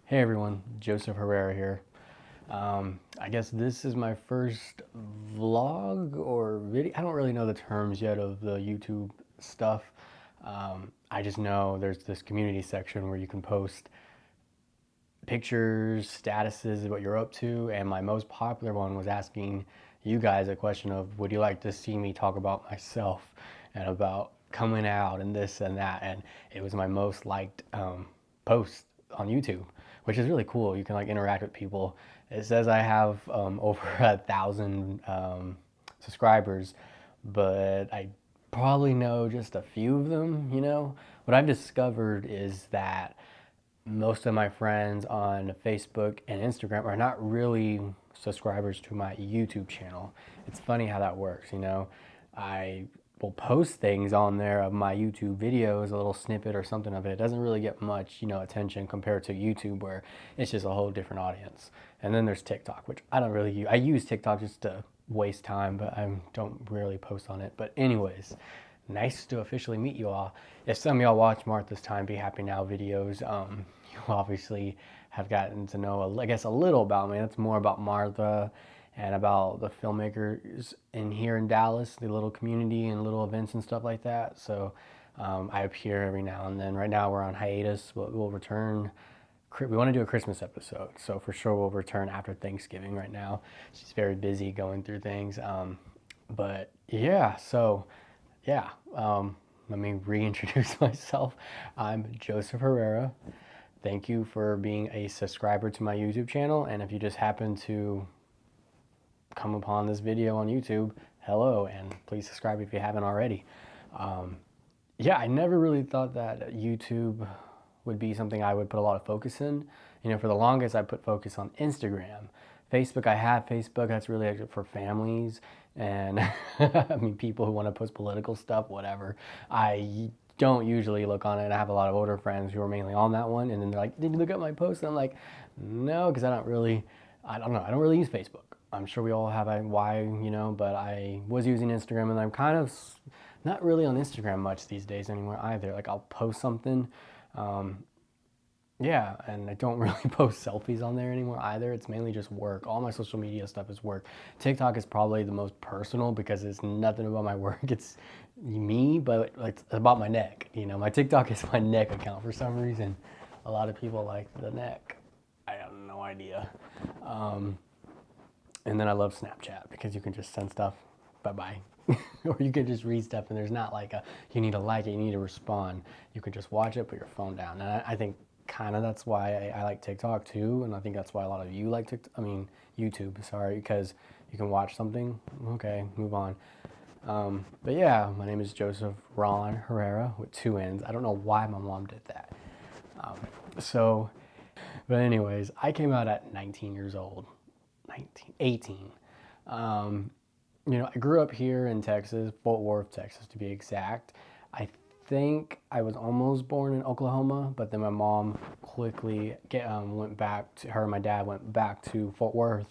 Hey everyone, Joseph Herrera here. I guess this is my first vlog or video. I don't really know the terms yet of the YouTube stuff. I just know there's this community section where you can post pictures, statuses, what you're up to, and my most popular one was asking you guys a question of, would you like to see me talk about myself and about coming out and this and that, and it was my most liked post on YouTube, which is really cool. You can like interact with people. It says I have over 1,000 subscribers, but I probably know just a few of them. What I've discovered is that most of my friends on Facebook and Instagram are not really subscribers to my YouTube channel. It's funny how that works. I will post things on there of my YouTube videos, a little snippet or something of it. It doesn't really get much, attention compared to YouTube, where it's just a whole different audience. And then there's TikTok, which I don't really use. I use TikTok just to waste time, but I don't really post on it. But anyways, nice to officially meet you all. If some of y'all watch Martha's Time Be Happy Now videos, you obviously have gotten to know, I guess, a little about me. That's more about Martha and about the filmmakers in here in Dallas, the little community and little events and stuff like that. So I appear every now and then. Right now we're on hiatus. We'll return. We want to do a Christmas episode, so for sure we'll return after Thanksgiving. Right now she's very busy going through things, but yeah, so yeah, let me reintroduce myself. I'm Joseph Herrera. Thank you for being a subscriber to my YouTube channel, and if you just happen to come upon this video on YouTube, hello, and please subscribe if you haven't already. Yeah, I never really thought that YouTube would be something I would put a lot of focus in. For the longest I put focus on Instagram. Facebook, I have Facebook, that's really for families and I mean people who want to post political stuff, whatever. I don't usually look on it. I have a lot of older friends who are mainly on that one, and then they're like, did you look at my post? And I'm like, no, because I don't really use Facebook. I'm sure we all have a why, but I was using Instagram, and I'm kind of not really on Instagram much these days anymore either. Like I'll post something, yeah, and I don't really post selfies on there anymore either. It's mainly just work. All my social media stuff is work. TikTok is probably the most personal because it's nothing about my work. It's me, but it's about my neck. My TikTok is my neck account for some reason. A lot of people like the neck. I have no idea. And then I love Snapchat because you can just send stuff, bye-bye. Or you can just read stuff, and there's not like you need to like it, you need to respond. You can just watch it, put your phone down. And I think kind of that's why I like TikTok too, and I think that's why a lot of you like YouTube, sorry, because you can watch something, okay, move on. But yeah, my name is Joseph Ron Herrera with 2 N's. I don't know why my mom did that. But anyways, I came out at 19 years old, 18. I grew up here in Texas, Fort Worth, Texas to be exact. I think I was almost born in Oklahoma, but then my mom quickly went back to her and my dad went back to Fort Worth,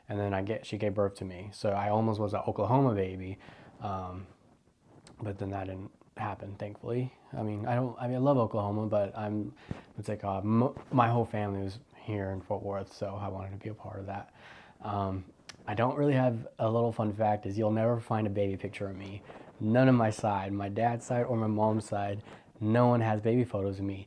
and then she gave birth to me. So I almost was an Oklahoma baby, but then that didn't happen, thankfully. I love Oklahoma, but my whole family was here in Fort Worth, so I wanted to be a part of that. I don't really have a little fun fact is you'll never find a baby picture of me. None of my side, my dad's side or my mom's side, no one has baby photos of me.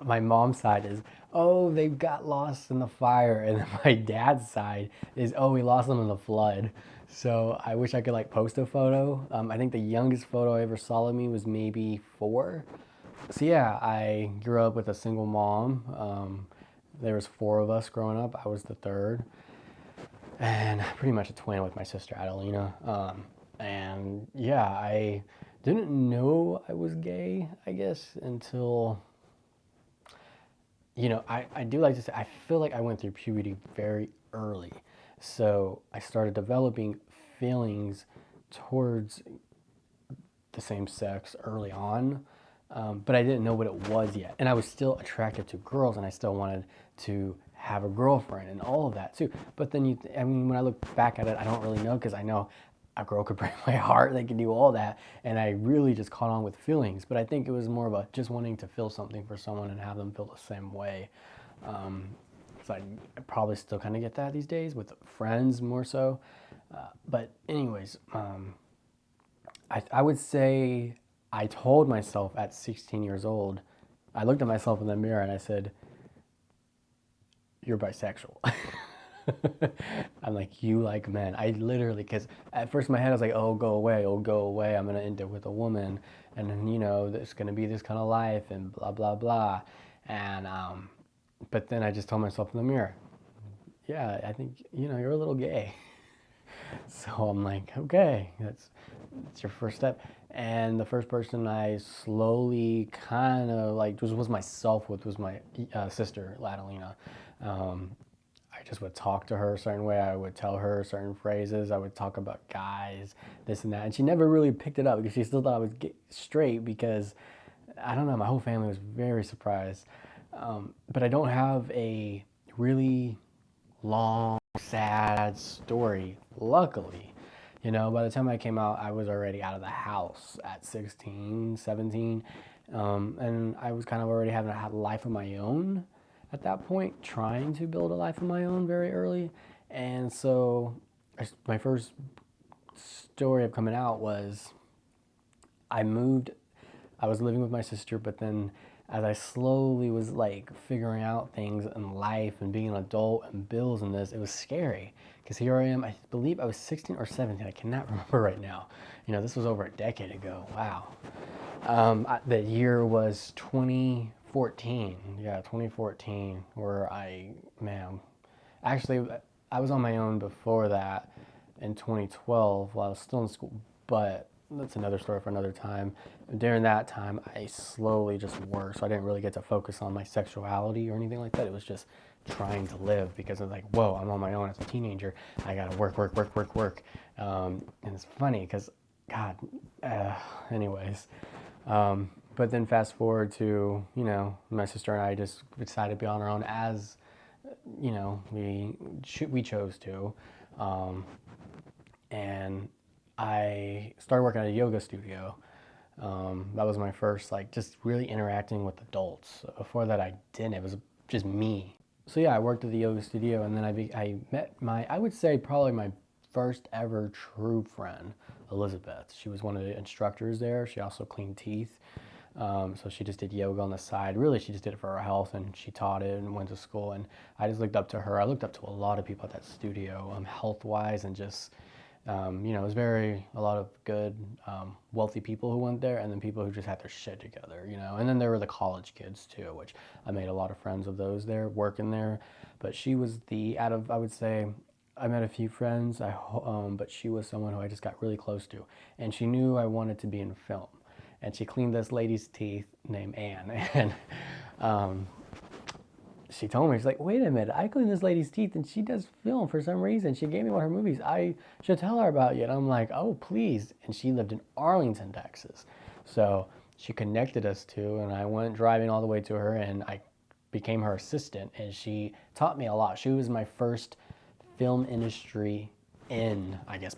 My mom's side is, oh, they got lost in the fire. And then my dad's side is, oh, we lost them in the flood. So I wish I could post a photo. I think the youngest photo I ever saw of me was maybe 4. So yeah, I grew up with a single mom. There was 4 of us growing up. I was the 3rd. And pretty much a twin with my sister Adelina. And yeah, I didn't know I was gay, I guess, until, I do like to say, I feel like I went through puberty very early. So I started developing feelings towards the same sex early on, but I didn't know what it was yet. And I was still attracted to girls, and I still wanted to have a girlfriend and all of that too. But then when I look back at it, I don't really know, because I know a girl could break my heart, they could do all that, and I really just caught on with feelings. But I think it was more of just wanting to feel something for someone and have them feel the same way. So I probably still kind of get that these days with friends more so. But anyways, I would say I told myself at 16 years old, I looked at myself in the mirror and I said, "You're bisexual." I'm like, "You like men." I literally, because at first in my head I was like, "Oh, go away, oh, go away. I'm gonna end up with a woman, and then there's gonna be this kind of life and blah blah blah." And but then I just told myself in the mirror, "Yeah, I think you're a little gay." So I'm like, okay, that's your first step. And the first person I slowly kind of like was myself with was my sister, Ladalina. I just would talk to her a certain way. I would tell her certain phrases. I would talk about guys, this and that. And she never really picked it up because she still thought I was straight because, I don't know, my whole family was very surprised. But I don't have a really long, sad story, luckily. By the time I came out, I was already out of the house at 16, 17. And I was kind of already having a life of my own at that point, trying to build a life of my own very early. And so my first story of coming out was I moved. I was living with my sister, but then as I slowly was like figuring out things in life and being an adult and bills and this, it was scary because here I am. I believe I was 16 or 17. I cannot remember right now. This was over a decade ago. Wow. The year was 2014. Yeah, 2014, where actually, I was on my own before that in 2012 while I was still in school, but that's another story for another time. During that time, I slowly just worked, so I didn't really get to focus on my sexuality or anything like that. It was just trying to live because I was like, whoa, I'm on my own as a teenager. I gotta work, work, work, work, work. And it's funny because, God, anyways. But then fast forward to, my sister and I just decided to be on our own as, we chose to. And I started working at a yoga studio. That was my first, like, just really interacting with adults. Before that, I didn't. It was just me. So yeah, I worked at the yoga studio, and then I met I would say probably my first ever true friend, Elizabeth. She was one of the instructors there. She also cleaned teeth. So she just did yoga on the side. Really, she just did it for her health, and she taught it and went to school. And I just looked up to her. I looked up to a lot of people at that studio, health-wise, and just it was a lot of good, wealthy people who went there, and then people who just had their shit together, And then there were the college kids too, which I made a lot of friends of those there, working there. But she was I would say, I met a few friends, but she was someone who I just got really close to. And she knew I wanted to be in film. And she cleaned this lady's teeth named Anne. And she told me, she's like, wait a minute, I clean this lady's teeth and she does film for some reason. She gave me one of her movies. I should tell her about you. And I'm like, oh, please. And she lived in Arlington, Texas. So she connected us two, and I went driving all the way to her, and I became her assistant. And she taught me a lot. She was my first film industry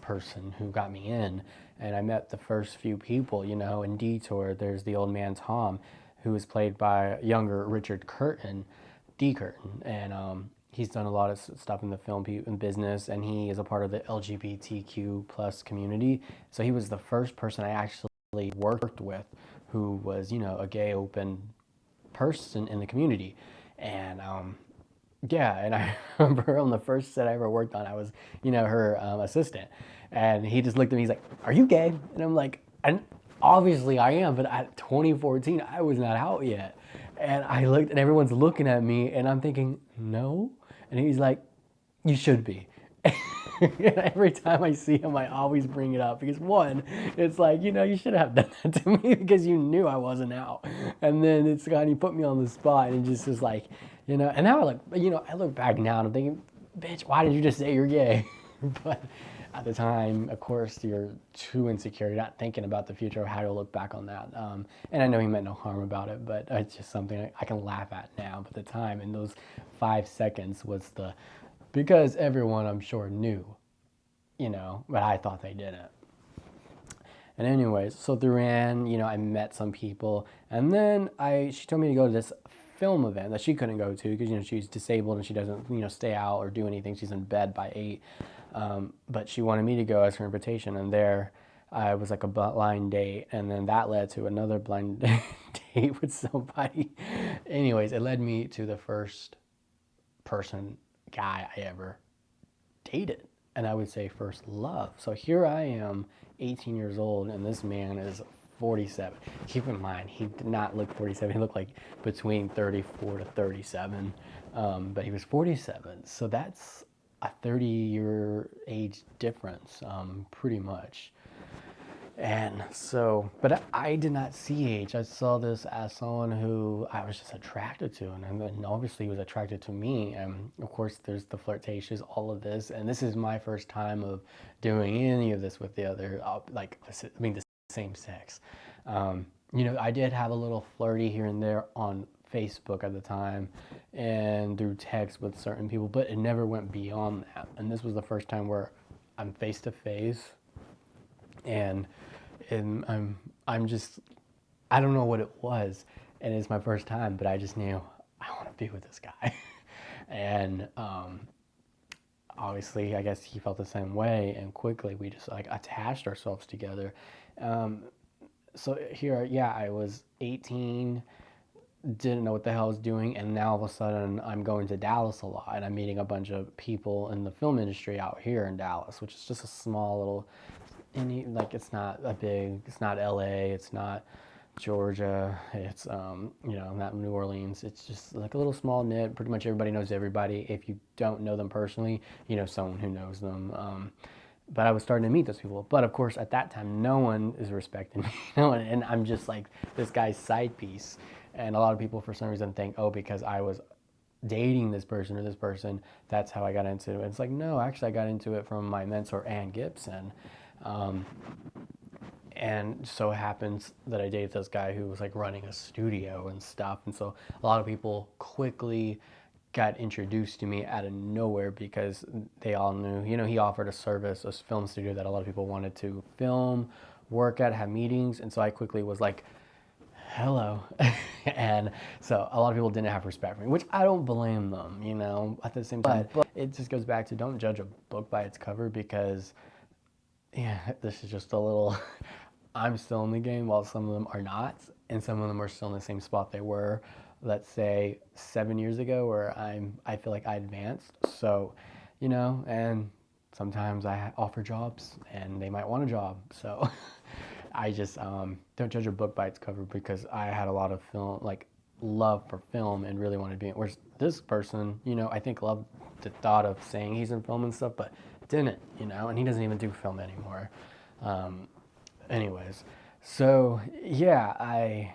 person who got me in. And I met the first few people, in Detour. There's the old man Tom, who was played by younger Richard Curtin. D. Curtin, and he's done a lot of stuff in the film business, and he is a part of the LGBTQ plus community. So he was the first person I actually worked with who was, a gay open person in the community. And yeah, and I remember on the first set I ever worked on, I was, her assistant, and he just looked at me. He's like, "Are you gay?" And I'm like, "And obviously I am, but at 2014 I was not out yet." And I looked, and everyone's looking at me, and I'm thinking, "No." And he's like, "You should be." And every time I see him, I always bring it up because one, it's like, you should have done that to me because you knew I wasn't out. And then it's kind of put me on the spot, and just is like, and now I look back now and I'm thinking, bitch, why did you just say you're gay? But at the time, of course, you're too insecure. You're not thinking about the future or how to look back on that. And I know he meant no harm about it, but it's just something I can laugh at now. But at the time, in those 5 seconds was because everyone, I'm sure, knew, but I thought they didn't. And anyways, so through Anne, I met some people, and then she told me to go to this film event that she couldn't go to because, you know, she's disabled and she doesn't, you know, stay out or do anything. She's in bed by 8. But she wanted me to go as her invitation, and there I was like a blind date, and then that led to another blind date with somebody. Anyways, it led me to the first person, guy I ever dated, and I would say first love. So here I am, 18 years old, and this man is 47. Keep in mind, he did not look 47. He looked like between 34 to 37, but he was 47. So that's a 30-year age difference, pretty much. And so, but I did not see age. I saw this as someone who I was just attracted to, and then obviously he was attracted to me. And of course, there's the flirtations, all of this. And this is my first time of doing any of this with the other, like, I mean, the same sex. You know, I did have a little flirty here and there on Facebook at the time and through text with certain people, but it never went beyond that. And this was the first time where I'm face to face, and I'm just, I don't know what it was, and it's my first time, but I just knew I want to be with this guy. And obviously, I guess he felt the same way, and quickly we just like attached ourselves together. So here, yeah, I was 18, didn't know what the hell I was doing, and now all of a sudden I'm going to Dallas a lot, and I'm meeting a bunch of people in the film industry out here in Dallas, which is just a small little, like, it's not a big, it's not LA, it's not Georgia, it's you know, not New Orleans. It's just like a little small knit. Pretty much everybody knows everybody. If you don't know them personally, you know someone who knows them. But I was starting to meet those people. But of course, at that time, no one is respecting me. No one, and I'm just like this guy's side piece. And a lot of people, for some reason, think, oh, because I was dating this person or this person, that's how I got into it. It's like, no, actually, I got into it from my mentor, Ann Gibson. And so it happens that I dated this guy who was like running a studio and stuff. And so a lot of people quickly got introduced to me out of nowhere because they all knew, you know, he offered a service, a film studio that a lot of people wanted to film, work at, have meetings. And so I quickly was like, hello. And so a lot of people didn't have respect for me, which I don't blame them, you know, at the same time. But it just goes back to, don't judge a book by its cover, because yeah, this is just a little, I'm still in the game while some of them are not, and some of them are still in the same spot they were, let's say 7 years ago, where I feel like I advanced. So, you know, and sometimes I offer jobs and they might want a job. So I just don't judge a book by its cover, because I had a lot of film, like, love for film and really wanted to be in. Whereas this person, you know, I think loved the thought of saying he's in film and stuff, but didn't, you know, and he doesn't even do film anymore. Anyways, so yeah, I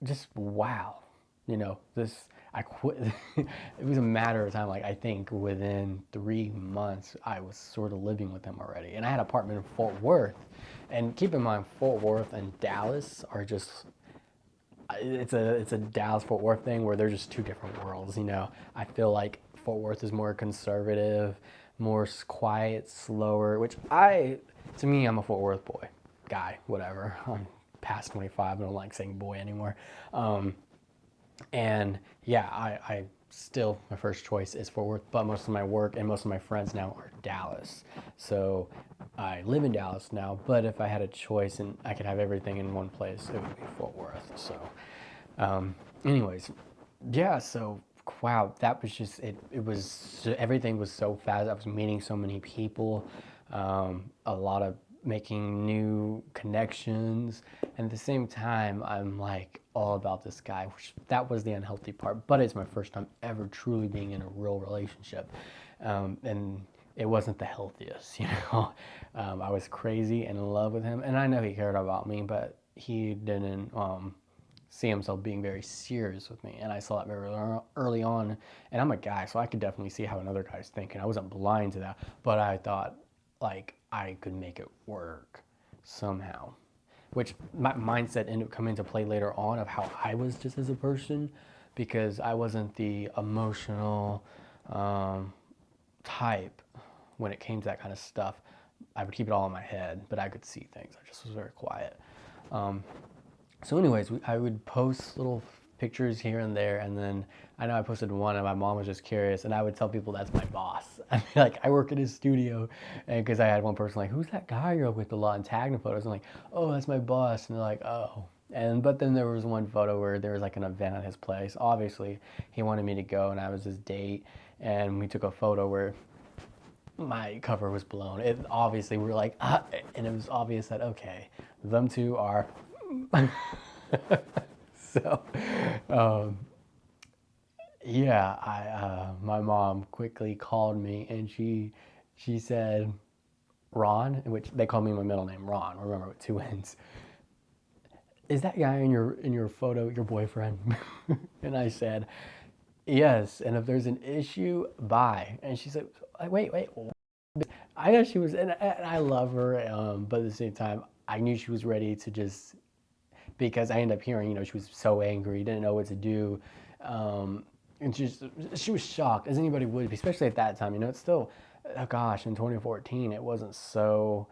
just, wow, you know, this, I quit. It was a matter of time. Like, I think within 3 months, I was sort of living with him already. And I had an apartment in Fort Worth. And keep in mind, Fort Worth and Dallas are just, it's a Dallas-Fort Worth thing where they're just two different worlds, you know. I feel like Fort Worth is more conservative, more quiet, slower, which to me, I'm a Fort Worth boy, guy, whatever. I'm past 25, I don't like saying boy anymore. And yeah, I still, my first choice is Fort Worth, but most of my work and most of my friends now are Dallas. So I live in Dallas now, but if I had a choice and I could have everything in one place, it would be Fort Worth. So anyways, yeah, so wow, that was just, it was, everything was so fast. I was meeting so many people, a lot of making new connections, and at the same time, I'm like all about this guy, which that was the unhealthy part, but it's my first time ever truly being in a real relationship, and it wasn't the healthiest, you know. I was crazy and in love with him, and I know he cared about me, but he didn't see himself being very serious with me, and I saw that very early on, and I'm a guy, so I could definitely see how another guy's thinking. I wasn't blind to that, but I thought, like, I could make it work somehow, which my mindset ended up coming into play later on of how I was just as a person, because I wasn't the emotional type when it came to that kind of stuff. I would keep it all in my head, but I could see things. I just was very quiet. So anyways, I would post little pictures here and there, and then I know I posted one, and my mom was just curious, and I would tell people that's my boss. I mean, like I work at his studio, and because I had one person like, "Who's that guy you're with a lot?" and tagging photos. I'm like, "Oh, that's my boss," and they're like, "Oh." And but then there was one photo where there was like an event at his place. Obviously, he wanted me to go, and I was his date, and we took a photo where my cover was blown. It obviously we were like, ah, and it was obvious that okay, them two are. So, um, yeah, my mom quickly called me and she said, Ron, which they call me my middle name, Ron. Remember with two N's. Is that guy in your photo your boyfriend? And I said, yes. And if there's an issue, bye. And she said, wait. I know she was, and I love her, but at the same time, I knew she was ready to just because I ended up hearing, she was so angry, didn't know what to do. And she was shocked, as anybody would be, especially at that time. It's still, oh gosh, in 2014, it wasn't so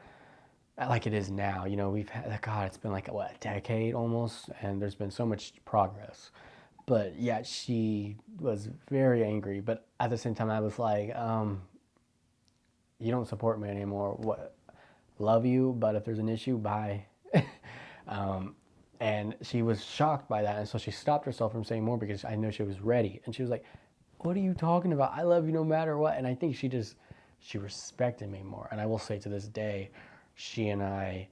like it is now. We've had, God, it's been like, what, a decade almost, and there's been so much progress. But yeah, she was very angry. But at the same time, I was like, you don't support me anymore. What? Love you, but if there's an issue, bye. um, and she was shocked by that, and so she stopped herself from saying more because I know she was ready. And she was like, "What are you talking about? I love you no matter what." And I think she respected me more. And I will say to this day, she and I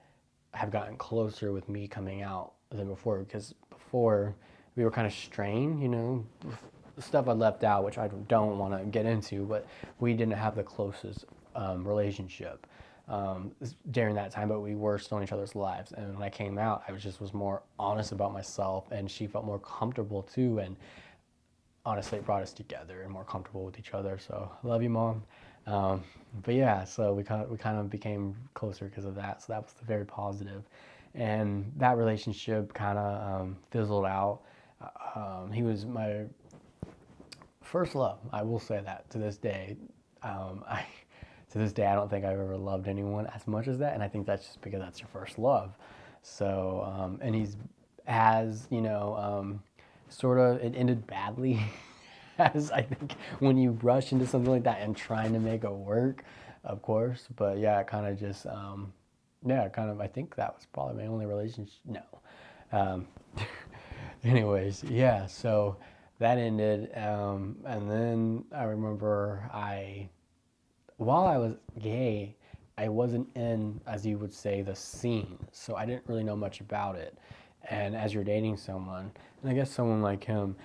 have gotten closer with me coming out than before because before we were kind of strained, stuff I left out, which I don't want to get into, but we didn't have the closest relationship during that time, but we were still in each other's lives. And when I came out, I was more honest about myself, and she felt more comfortable too. And honestly, it brought us together and more comfortable with each other. So I love you, Mom. But yeah, so we kind of became closer because of that. So that was very positive, and that relationship kind of fizzled out. He was my first love. I will say that to this day. To this day, I don't think I've ever loved anyone as much as that, and I think that's just because that's your first love. So, and he's as sort of it ended badly, as I think when you rush into something like that and trying to make it work, of course. But yeah, it kind of just yeah, kind of. I think that was probably my only relationship. No. Um, anyways, yeah. So that ended, and then I remember while I was gay, I wasn't in, as you would say, the scene. So I didn't really know much about it. And as you're dating someone, and I guess someone like him,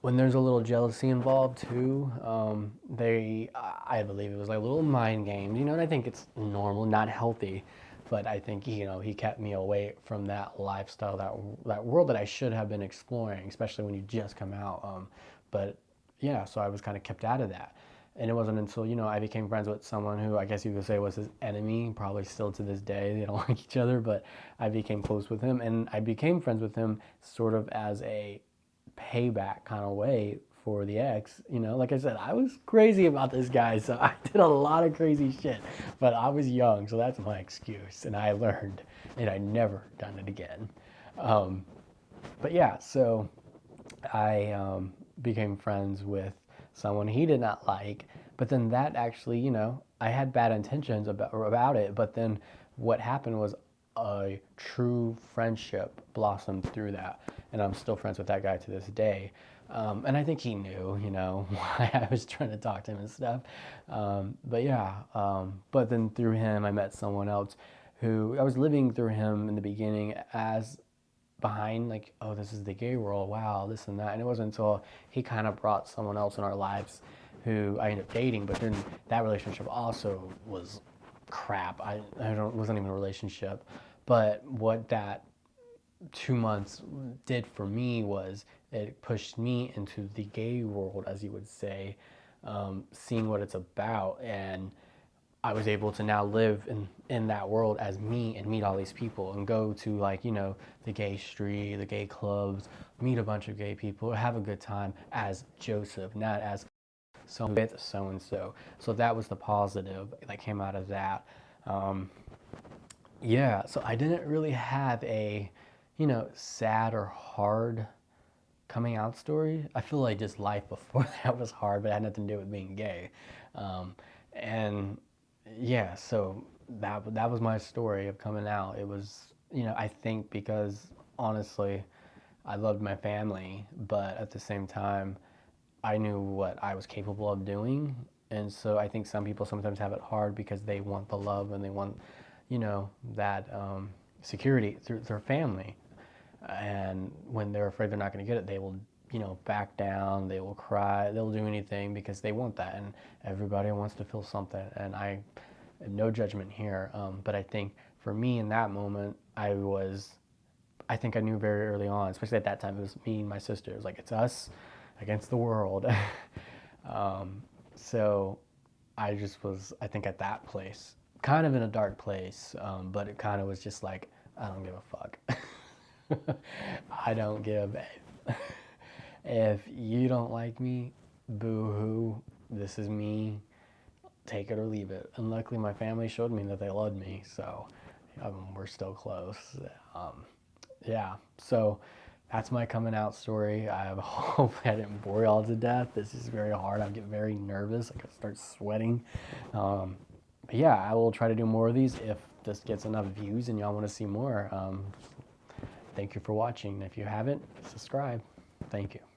when there's a little jealousy involved too, I believe it was like little mind games, and I think it's normal, not healthy. But I think, he kept me away from that lifestyle, that world that I should have been exploring, especially when you just come out. But yeah, so I was kind of kept out of that. And it wasn't until, I became friends with someone who I guess you could say was his enemy, probably still to this day. They don't like each other, but I became close with him. And I became friends with him sort of as a payback kind of way for the ex. Like I said, I was crazy about this guy, so I did a lot of crazy shit. But I was young, so that's my excuse. And I learned, and I never done it again. But yeah, so I became friends with someone he did not like, but then that actually, I had bad intentions about it, but then what happened was a true friendship blossomed through that, and I'm still friends with that guy to this day. And I think he knew, why I was trying to talk to him and stuff. But yeah, but then through him, I met someone else who I was living through him in the beginning as behind, like, oh, this is the gay world, wow, this and that. And it wasn't until he kind of brought someone else in our lives who I ended up dating, but then that relationship also was crap. Wasn't even a relationship. But what that 2 months did for me was it pushed me into the gay world, as you would say, seeing what it's about. And I was able to now live in that world as me and meet all these people and go to, like, the gay street, the gay clubs, meet a bunch of gay people, have a good time as Joseph, not as with so-and-so. So that was the positive that came out of that. Yeah, so I didn't really have a, sad or hard coming out story, I feel like just life before that was hard, but it had nothing to do with being gay. Um, and yeah, so that was my story of coming out. It was, I think because honestly, I loved my family, but at the same time, I knew what I was capable of doing. And so I think some people sometimes have it hard because they want the love and they want, that security through their family. And when they're afraid they're not going to get it, they will, back down, they will cry, they'll do anything because they want that. And everybody wants to feel something. And I have no judgment here. But I think for me in that moment, I think I knew very early on, especially at that time, it was me and my sister. It was like, it's us against the world. So I just was, I think, at that place, kind of in a dark place, but it kind of was just like, I don't give a fuck. I don't give a. If you don't like me, boo hoo, this is me, take it or leave it. And luckily, my family showed me that they loved me, so we're still close. Yeah, so that's my coming out story. Hopefully I didn't bore y'all to death. This is very hard. I get very nervous. I could start sweating. But yeah, I will try to do more of these if this gets enough views and y'all want to see more. Thank you for watching. If you haven't, subscribe. Thank you.